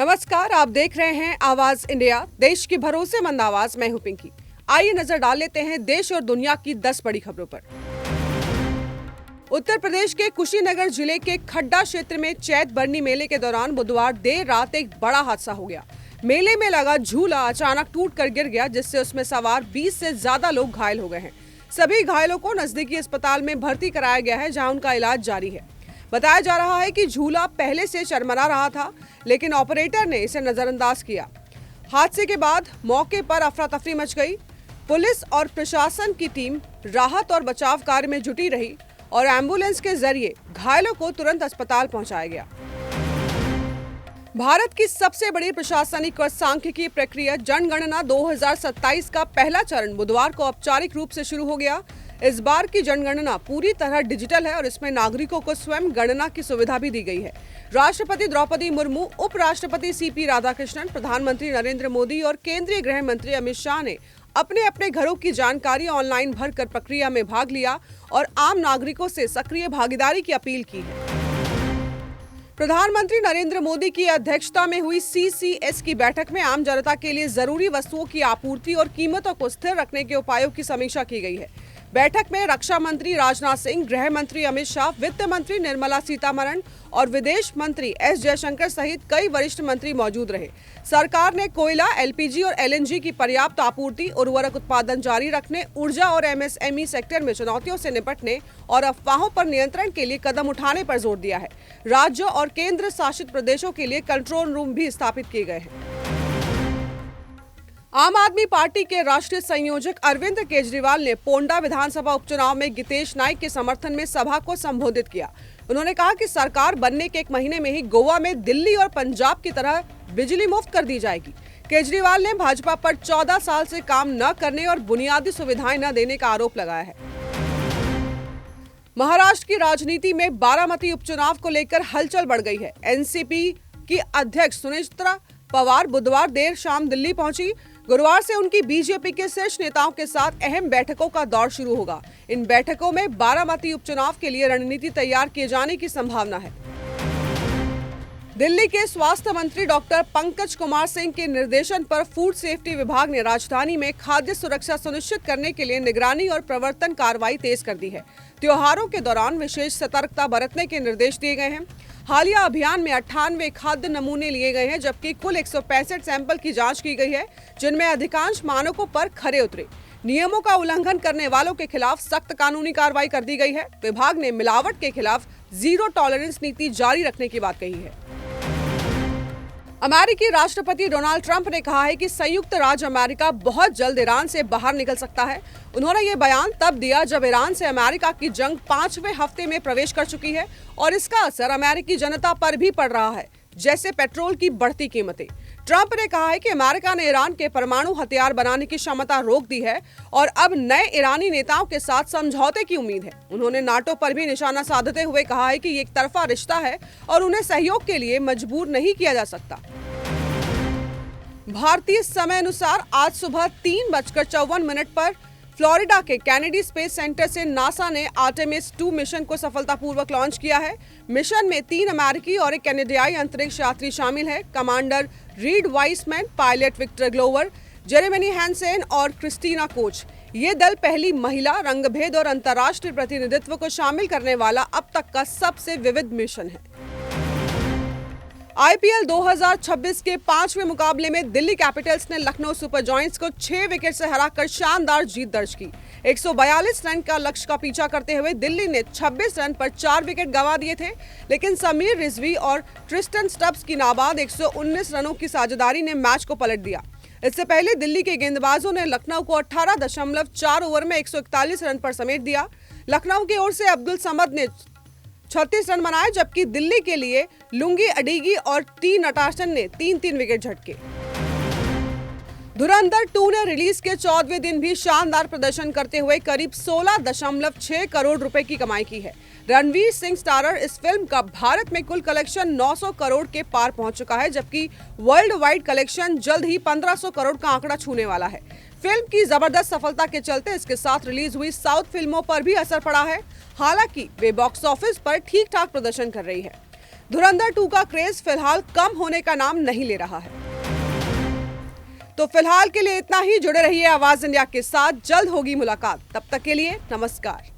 नमस्कार, आप देख रहे हैं आवाज इंडिया, देश की भरोसेमंद आवाज। मैं हूं पिंकी। आइए नजर डाल लेते हैं देश और दुनिया की 10 बड़ी खबरों पर। उत्तर प्रदेश के कुशीनगर जिले के खड्डा क्षेत्र में चैत बरनी मेले के दौरान बुधवार देर रात एक बड़ा हादसा हो गया। मेले में लगा झूला अचानक टूटकर गिर गया, जिससे उसमें सवार 20 से ज्यादा लोग घायल हो गए हैं। सभी घायलों को नजदीकी अस्पताल में भर्ती कराया गया है, जहां उनका इलाज जारी है। बताया जा रहा है कि झूला पहले से चरमरा रहा था, लेकिन ऑपरेटर ने इसे नजरअंदाज किया। हादसे के बाद मौके पर अफरा तफरी मच गई। पुलिस और प्रशासन की टीम राहत और बचाव कार्य में जुटी रही और एम्बुलेंस के जरिए घायलों को तुरंत अस्पताल पहुंचाया गया। भारत की सबसे बड़ी प्रशासनिक और सांख्यिकीय प्रक्रिया जनगणना 2027 का पहला चरण बुधवार को औपचारिक रूप से शुरू हो गया। इस बार की जनगणना पूरी तरह डिजिटल है और इसमें नागरिकों को स्वयं गणना की सुविधा भी दी गई है। राष्ट्रपति द्रौपदी मुर्मू, उपराष्ट्रपति सीपी राधाकृष्णन, प्रधानमंत्री नरेंद्र मोदी और केंद्रीय गृह मंत्री अमित शाह ने अपने अपने घरों की जानकारी ऑनलाइन भरकर प्रक्रिया में भाग लिया और आम नागरिकों से सक्रिय भागीदारी की अपील की है। प्रधानमंत्री नरेंद्र मोदी की अध्यक्षता में हुई CCS की बैठक में आम जनता के लिए जरूरी वस्तुओं की आपूर्ति और कीमतों को स्थिर रखने के उपायों की समीक्षा की गई है। बैठक में रक्षा मंत्री राजनाथ सिंह, गृह मंत्री अमित शाह, वित्त मंत्री निर्मला सीतारमण और विदेश मंत्री S जयशंकर सहित कई वरिष्ठ मंत्री मौजूद रहे। सरकार ने कोयला, LPG और LNG की पर्याप्त आपूर्ति, उर्वरक उत्पादन जारी रखने, ऊर्जा और MSME सेक्टर में चुनौतियों से निपटने और अफवाहों पर नियंत्रण के लिए कदम उठाने पर जोर दिया है। राज्यों और केंद्र शासित प्रदेशों के लिए कंट्रोल रूम भी स्थापित किए गए हैं। आम आदमी पार्टी के राष्ट्रीय संयोजक अरविंद केजरीवाल ने पोंडा विधानसभा उपचुनाव में गितेश नाइक के समर्थन में सभा को संबोधित किया। उन्होंने कहा कि सरकार बनने के एक महीने में ही गोवा में दिल्ली और पंजाब की तरह बिजली मुफ्त कर दी जाएगी। केजरीवाल ने भाजपा पर 14 साल से काम न करने और बुनियादी सुविधाएं न देने का आरोप लगाया है। महाराष्ट्र की राजनीति में बारामती उपचुनाव को लेकर हलचल बढ़ गई है। एनसीपी की अध्यक्ष सुनेत्रा पवार बुधवार देर शाम दिल्ली पहुंची। गुरुवार से उनकी बीजेपी के शीर्ष नेताओं के साथ अहम बैठकों का दौर शुरू होगा। इन बैठकों में बारामती उपचुनाव के लिए रणनीति तैयार किए जाने की संभावना है। दिल्ली के स्वास्थ्य मंत्री डॉक्टर पंकज कुमार सिंह के निर्देशन पर फूड सेफ्टी विभाग ने राजधानी में खाद्य सुरक्षा सुनिश्चित करने के लिए निगरानी और प्रवर्तन कार्रवाई तेज कर दी है। त्योहारों के दौरान विशेष सतर्कता बरतने के निर्देश दिए गए हैं। हालिया अभियान में 98 खाद्य नमूने लिए गए हैं, जबकि कुल 165 सैंपल की जांच की गई है, जिनमें अधिकांश मानकों पर खरे उतरे। नियमों का उल्लंघन करने वालों के खिलाफ सख्त कानूनी कार्रवाई कर दी गई है। विभाग ने मिलावट के खिलाफ जीरो टॉलरेंस नीति जारी रखने की बात कही है। अमेरिकी राष्ट्रपति डोनाल्ड ट्रंप ने कहा है कि संयुक्त राज्य अमेरिका बहुत जल्द ईरान से बाहर निकल सकता है। उन्होंने ये बयान तब दिया जब ईरान से अमेरिका की जंग 5वें हफ्ते में प्रवेश कर चुकी है और इसका असर अमेरिकी जनता पर भी पड़ रहा है, जैसे पेट्रोल की बढ़ती कीमतें। ट्रंप ने कहा है कि अमेरिका ने ईरान के परमाणु हथियार बनाने की क्षमता रोक दी है और अब नए ईरानी नेताओं के साथ समझौते की उम्मीद है। उन्होंने नाटो पर भी निशाना साधते हुए कहा है कि ये एक तरफा रिश्ता है और उन्हें सहयोग के लिए मजबूर नहीं किया जा सकता। भारतीय समय अनुसार आज सुबह 3:54 पर फ्लोरिडा के कैनेडी स्पेस सेंटर से नासा ने आर्टेमिस 2 मिशन को सफलतापूर्वक लॉन्च किया है। मिशन में 3 अमेरिकी और एक कनाडाई अंतरिक्ष यात्री शामिल हैं। Commander Reid Wiseman, pilot Victor Glover, Jeremy Hansen और क्रिस्टीना कोच। ये दल पहली महिला, रंगभेद और अंतर्राष्ट्रीय प्रतिनिधित्व को शामिल करने वाला अब तक का सबसे विविध मिशन है। IPL 2026 के 5वें मुकाबले में दिल्ली कैपिटल्स ने लखनऊ सुपर जॉयंट्स को 6 विकेट से हराकर शानदार जीत दर्ज की। 142 रन का लक्ष्य का पीछा करते हुए दिल्ली ने 26 रन पर 4 विकेट गंवा दिए थे, लेकिन समीर रिजवी और ट्रिस्टन स्टब्स की नाबाद 119 रनों की साझेदारी ने मैच को पलट दिया। इससे पहले दिल्ली के गेंदबाजों ने लखनऊ को 18.4 ओवर में 141 रन पर समेट दिया। लखनऊ की ओर से अब्दुल समद ने 36 रन बनाए, जबकि दिल्ली के लिए लुंगी अडीगी और टी नटाशन ने 3-3 विकेट झटके। धुरंधर 2 ने रिलीज के 14वें दिन भी शानदार प्रदर्शन करते हुए करीब 16.6 करोड़ रुपए की कमाई की है। रणवीर सिंह स्टारर इस फिल्म का भारत में कुल कलेक्शन 900 करोड़ के पार पहुंच चुका है, जबकि वर्ल्ड वाइड कलेक्शन जल्द ही 1500 करोड़ का आंकड़ा छूने वाला है। फिल्म की जबरदस्त सफलता के चलते इसके साथ रिलीज हुई साउथ फिल्मों पर भी असर पड़ा है। हालांकि वे बॉक्स ऑफिस पर ठीक ठाक प्रदर्शन कर रही है। धुरंधर 2 का क्रेज फिलहाल कम होने का नाम नहीं ले रहा है। तो फिलहाल के लिए इतना ही। जुड़े रहिए आवाज इंडिया के साथ, जल्द होगी मुलाकात। तब तक के लिए नमस्कार।